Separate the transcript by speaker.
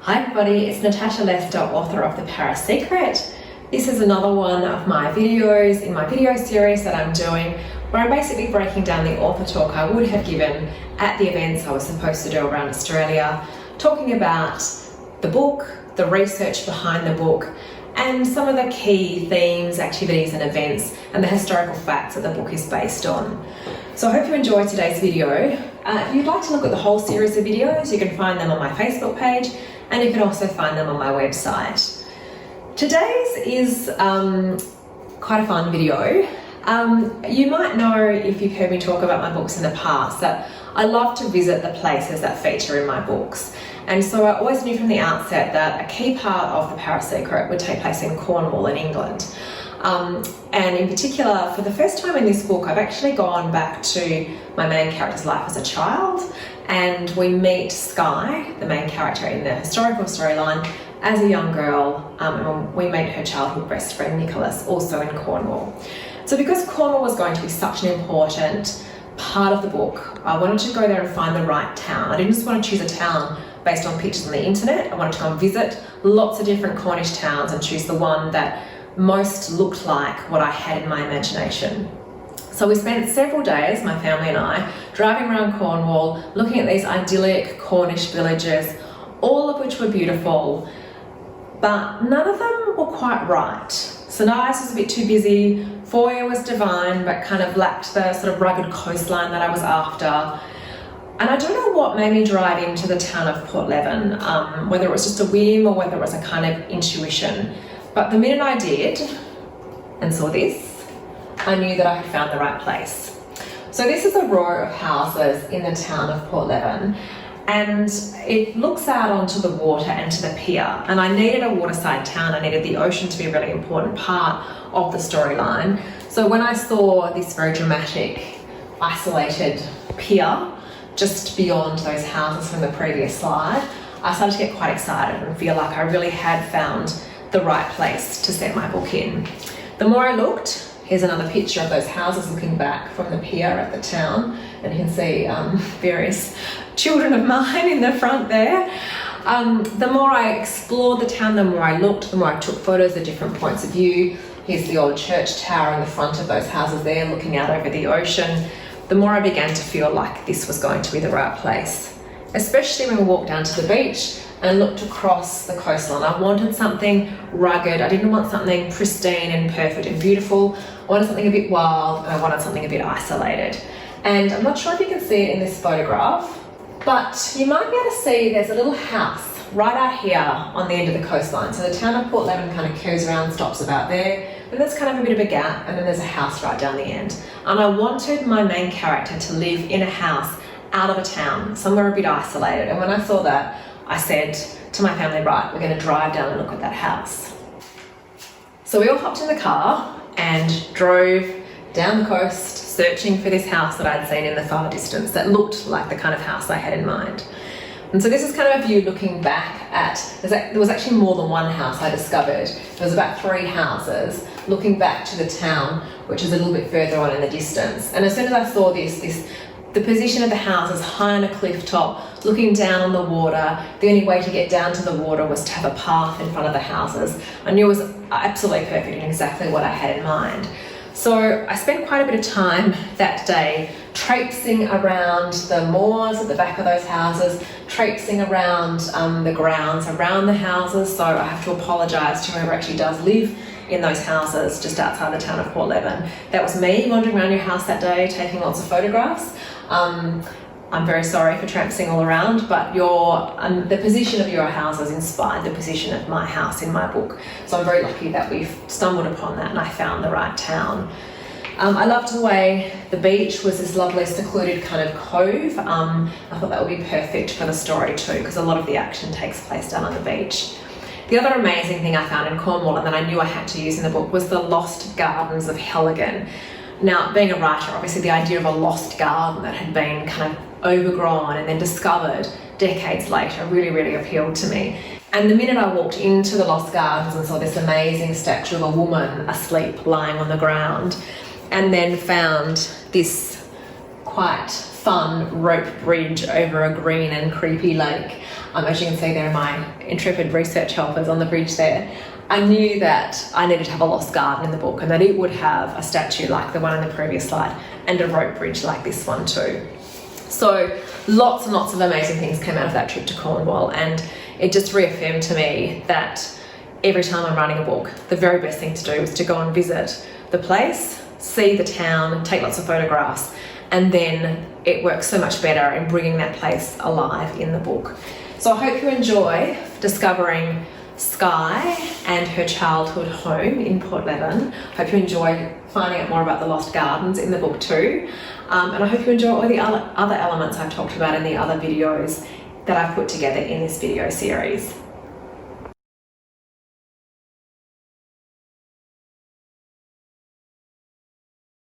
Speaker 1: Hi everybody, it's Natasha Lester, author of The Paris Secret. This is another one of my videos in my video series that I'm doing where I'm basically breaking down the author talk I would have given at the events I was supposed to do around Australia, talking about the book, the research behind the book, and some of the key themes, activities and events and the historical facts that the book is based on. So I hope you enjoyed today's video. If you'd like to look at the whole series of videos, you can find them on my Facebook page and you can also find them on my website. Today's is quite a fun video. You might know, if you've heard me talk about my books in the past, that I love to visit the places that feature in my books. And so I always knew from the outset that a key part of The Paris Secret would take place in Cornwall in England. And in particular, for the first time in this book, I've actually gone back to my main character's life as a child, and we meet Skye, the main character in the historical storyline, as a young girl, and we meet her childhood best friend Nicholas, also in Cornwall. So because Cornwall was going to be such an important part of the book, I wanted to go there and find the right town. I didn't just want to choose a town based on pictures on the internet. I wanted to go and visit lots of different Cornish towns and choose the one that most looked like what I had in my imagination. So we spent several days, my family and I, driving around Cornwall, looking at these idyllic Cornish villages, all of which were beautiful, but none of them were quite right. St Ives was a bit too busy, Foyer was divine, but kind of lacked the sort of rugged coastline that I was after. And I don't know what made me drive into the town of Porthleven, whether it was just a whim or whether it was a kind of intuition. But the minute I did and saw this, I knew that I had found the right place. So this is a row of houses in the town of Porthleven, and it looks out onto the water and to the pier. And I needed a waterside town. I needed the ocean to be a really important part of the storyline. So when I saw this very dramatic, isolated pier just beyond those houses from the previous slide, I started to get quite excited and feel like I really had found the right place to set my book in. The more I looked, here's another picture of those houses looking back from the pier at the town, and you can see various children of mine in the front there. The more I explored the town, the more I looked, the more I took photos of different points of view. Here's the old church tower in the front of those houses there, looking out over the ocean. The more I began to feel like this was going to be the right place, especially when we walked down to the beach and looked across the coastline. I wanted something rugged. I didn't want something pristine and perfect and beautiful. I wanted something a bit wild, and I wanted something a bit isolated. And I'm not sure if you can see it in this photograph, but you might be able to see there's a little house right out here on the end of the coastline. So the town of Porthleven kind of curves around, stops about there, and there's kind of a bit of a gap, and then there's a house right down the end. And I wanted my main character to live in a house out of a town, somewhere a bit isolated. And when I saw that, I said to my family, right, we're going to drive down and look at that house. So we all hopped in the car and drove down the coast, searching for this house that I'd seen in the far distance that looked like the kind of house I had in mind. And so this is kind of a view looking back at, there was actually more than one house I discovered. There was about 3 houses looking back to the town, which is a little bit further on in the distance. And as soon as I saw the position of the house is high on a cliff top, looking down on the water. The only way to get down to the water was to have a path in front of the houses. I knew it was absolutely perfect and exactly what I had in mind. So I spent quite a bit of time that day traipsing around the moors at the back of those houses, traipsing around the grounds around the houses. So I have to apologise to whoever actually does live in those houses just outside the town of Porthleven. That was me wandering around your house that day, taking lots of photographs. I'm very sorry for traipsing all around, but the position of your houses inspired the position of my house in my book. So I'm very lucky that we've stumbled upon that and I found the right town. I loved the way the beach was this lovely secluded kind of cove. I thought that would be perfect for the story too, because a lot of the action takes place down on the beach. The other amazing thing I found in Cornwall, and that I knew I had to use in the book, was the lost gardens of Helligan. Now, being a writer, obviously the idea of a lost garden that had been kind of overgrown and then discovered decades later really, really appealed to me. And the minute I walked into the lost gardens and saw this amazing statue of a woman asleep lying on the ground, and then found this quite fun rope bridge over a green and creepy lake. As you can see there, my intrepid research helpers on the bridge there. I knew that I needed to have a lost garden in the book and that it would have a statue like the one in the previous slide and a rope bridge like this one too. So lots and lots of amazing things came out of that trip to Cornwall, and it just reaffirmed to me that every time I'm writing a book, the very best thing to do is to go and visit the place, see the town, take lots of photographs, and then it works so much better in bringing that place alive in the book. So I hope you enjoy discovering Skye and her childhood home in Porthleven. Hope you enjoy finding out more about the lost gardens in the book too. And I hope you enjoy all the other elements I've talked about in the other videos that I've put together in this video series.